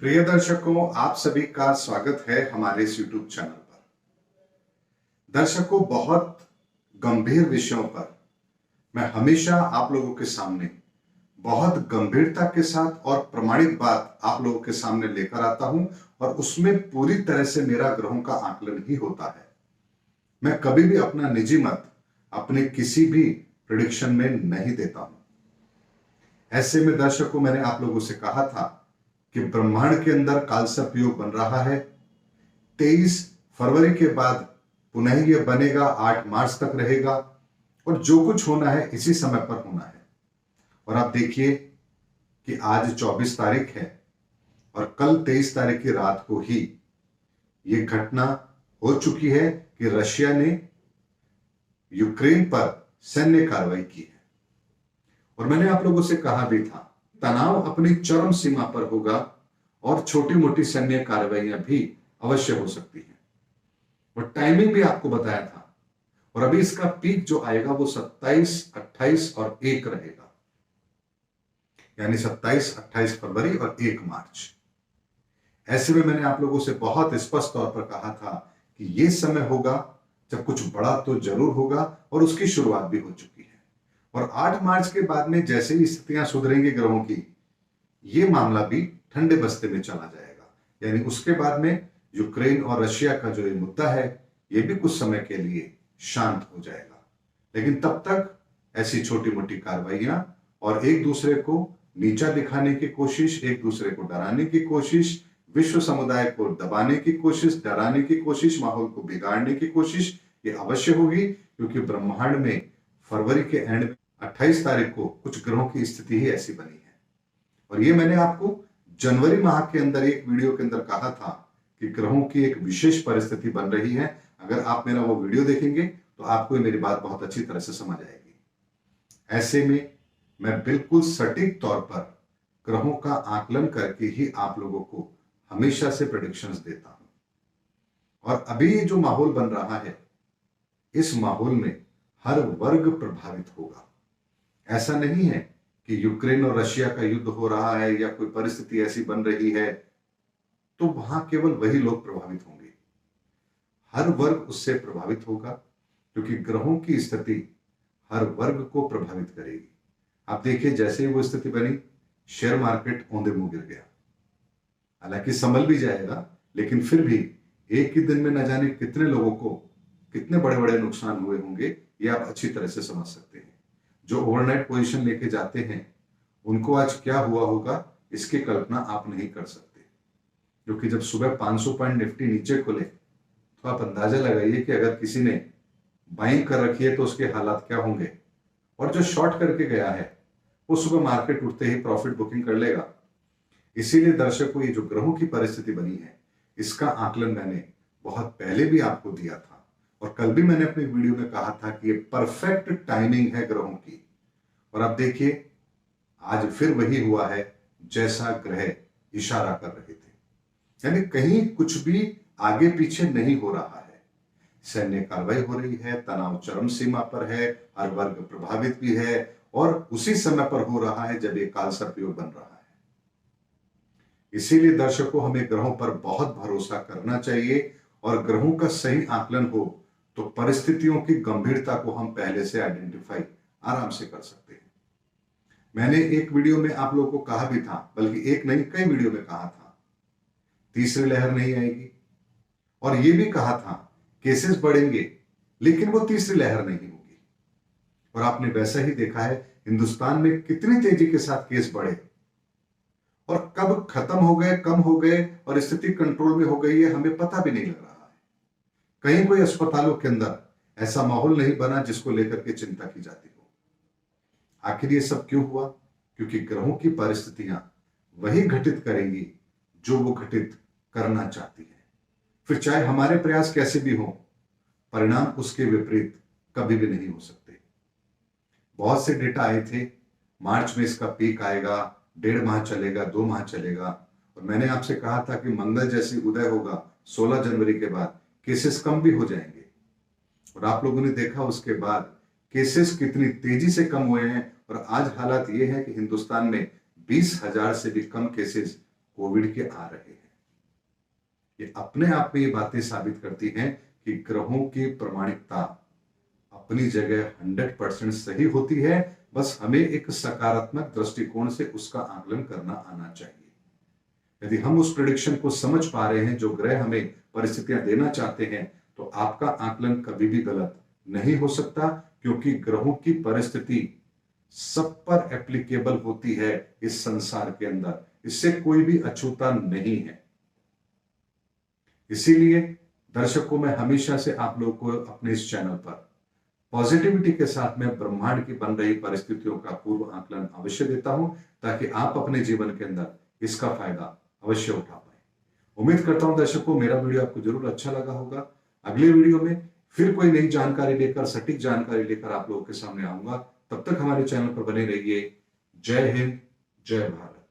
प्रिय दर्शकों, आप सभी का स्वागत है हमारे इस YouTube चैनल पर। दर्शकों, बहुत गंभीर विषयों पर मैं हमेशा आप लोगों के सामने बहुत गंभीरता के साथ और प्रमाणित बात आप लोगों के सामने लेकर आता हूं और उसमें पूरी तरह से मेरा ग्रहों का आकलन ही होता है। मैं कभी भी अपना निजी मत अपने किसी भी प्रेडिक्शन में नहीं देता हूं। ऐसे में दर्शकों, मैंने आप लोगों से कहा था कि ब्रह्मांड के अंदर कालसर्प योग बन रहा है। 23 फरवरी के बाद पुनः यह बनेगा, 8 मार्च तक रहेगा और जो कुछ होना है इसी समय पर होना है। और आप देखिए कि आज 24 तारीख है और कल 23 तारीख की रात को ही यह घटना हो चुकी है कि रशिया ने यूक्रेन पर सैन्य कार्रवाई की है। और मैंने आप लोगों से कहा भी था, तनाव अपनी चरम सीमा पर होगा और छोटी मोटी सैन्य कार्रवाइयां भी अवश्य हो सकती हैं। और टाइमिंग भी आपको बताया था। और अभी इसका पीक जो आएगा वो 27, 28 और 1 रहेगा, यानी 27, 28 फरवरी और 1 मार्च। ऐसे में मैंने आप लोगों से बहुत स्पष्ट तौर पर कहा था कि यह समय होगा जब कुछ बड़ा तो जरूर होगा और उसकी शुरुआत भी हो चुकी है। और 8 मार्च के बाद में जैसे ही स्थितियां सुधरेंगी ग्रहों की, ये मामला भी ठंडे बस्ते में चला जाएगा। यानी उसके बाद में यूक्रेन और रशिया का जो ये मुद्दा है, ये भी कुछ समय के लिए शांत हो जाएगा। लेकिन तब तक ऐसी छोटी मोटी कार्रवाइयां और एक दूसरे को नीचा दिखाने की कोशिश, एक दूसरे को डराने की कोशिश, विश्व समुदाय को दबाने की कोशिश, डराने की कोशिश, माहौल को बिगाड़ने की कोशिश, ये अवश्य होगी। क्योंकि ब्रह्मांड में फरवरी के एंड में 28 तारीख को कुछ ग्रहों की स्थिति ही ऐसी बनी है। और ये मैंने आपको जनवरी माह के अंदर एक वीडियो के अंदर कहा था कि ग्रहों की एक विशेष परिस्थिति बन रही है। अगर आप मेरा वो वीडियो देखेंगे तो आपको मेरी बात बहुत अच्छी तरह से समझ आएगी। ऐसे में मैं बिल्कुल सटीक तौर पर ग्रहों का आकलन करके ही आप लोगों को हमेशा से प्रेडिक्शंस देता हूं। और अभी जो माहौल बन रहा है, इस माहौल में हर वर्ग प्रभावित होगा। ऐसा नहीं है कि यूक्रेन और रशिया का युद्ध हो रहा है या कोई परिस्थिति ऐसी बन रही है तो वहां केवल वही लोग प्रभावित होंगे। हर वर्ग उससे प्रभावित होगा, क्योंकि ग्रहों की स्थिति हर वर्ग को प्रभावित करेगी। आप देखिए, जैसे ही वो स्थिति बनी, शेयर मार्केट औंधे मुंह गिर गया। हालांकि संभल भी जाएगा, लेकिन फिर भी एक ही दिन में न जाने कितने लोगों को कितने बड़े बड़े नुकसान हुए होंगे, ये आप अच्छी तरह से समझ सकते हैं। जो ओवरनाइट पोजीशन लेके जाते हैं उनको आज क्या हुआ होगा, इसकी कल्पना आप नहीं कर सकते। क्योंकि जब सुबह 500 पॉइंट निफ्टी नीचे खुले तो आप अंदाजा लगाइए कि अगर किसी ने बाइंग कर रखी है तो उसके हालात क्या होंगे। और जो शॉर्ट करके गया है वो सुबह मार्केट उठते ही प्रॉफिट बुकिंग कर लेगा। इसीलिए दर्शकों, ये जो ग्रहों की परिस्थिति बनी है, इसका आकलन मैंने बहुत पहले भी आपको दिया था और कल भी मैंने अपनी वीडियो में कहा था कि ये परफेक्ट टाइमिंग है ग्रहों की। और अब देखिए, आज फिर वही हुआ है जैसा ग्रह इशारा कर रहे थे। यानी कहीं कुछ भी आगे पीछे नहीं हो रहा है। सैन्य कार्रवाई हो रही है, तनाव चरम सीमा पर है, हर वर्ग प्रभावित भी है और उसी समय पर हो रहा है जब ये कालसर्प योग बन रहा है। इसीलिए दर्शकों, हमें ग्रहों पर बहुत भरोसा करना चाहिए और ग्रहों का सही आकलन हो तो परिस्थितियों की गंभीरता को हम पहले से आइडेंटिफाई आराम से कर सकते हैं। मैंने एक वीडियो में आप लोगों को कहा भी था, बल्कि एक नहीं कई वीडियो में कहा था, तीसरी लहर नहीं आएगी। और यह भी कहा था केसेस बढ़ेंगे लेकिन वो तीसरी लहर नहीं होगी। और आपने वैसा ही देखा है, हिंदुस्तान में कितनी तेजी के साथ केस बढ़े और कब खत्म हो गए, कम हो गए और स्थिति कंट्रोल में हो गई है, हमें पता भी नहीं लग रहा है। कहीं कोई अस्पतालों के अंदर ऐसा माहौल नहीं बना जिसको लेकर के चिंता की जाती हो। आखिर ये सब क्यों हुआ? क्योंकि ग्रहों की परिस्थितियां वही घटित करेंगी जो वो घटित करना चाहती है। फिर चाहे हमारे प्रयास कैसे भी हो, परिणाम उसके विपरीत कभी भी नहीं हो सकते। बहुत से डेटा आए थे, मार्च में इसका पीक आएगा, 1.5 माह चलेगा, 2 माह चलेगा। और मैंने आपसे कहा था कि मंगल जैसी उदय होगा 16 जनवरी के बाद, केसेस कम भी हो जाएंगे। और आप लोगों ने देखा उसके बाद केसेस कितनी तेजी से कम हुए हैं। और आज हालात ये है कि हिंदुस्तान में 20,000 से भी कम केसेस कोविड के आ रहे हैं। ये अपने आप में ये बातें साबित करती हैं कि ग्रहों की प्रामाणिकता अपनी जगह 100% सही होती है। बस हमें एक सकारात्मक दृष्टिकोण से उसका आकलन करना आना चाहिए। यदि हम उस प्रेडिक्शन को समझ पा रहे हैं, जो ग्रह हमें परिस्थितियां देना चाहते हैं, तो आपका आकलन कभी भी गलत नहीं हो सकता, क्योंकि ग्रहों की परिस्थिति सब पर एप्लीकेबल होती है इस संसार के अंदर। इससे कोई भी अछूता नहीं है। इसीलिए दर्शकों, मैं हमेशा से आप लोगों को अपने इस चैनल पर पॉजिटिविटी के साथ में ब्रह्मांड की बन रही परिस्थितियों का पूर्व आकलन अवश्य देता हूं, ताकि आप अपने जीवन के अंदर इसका फायदा अवश्य उठा पाए। उम्मीद करता हूं दर्शकों, मेरा वीडियो आपको जरूर अच्छा लगा होगा। अगले वीडियो में फिर कोई नई जानकारी लेकर, सटीक जानकारी लेकर आप लोगों के सामने आऊंगा। तब तक हमारे चैनल पर बने रहिए। जय हिंद, जय भारत।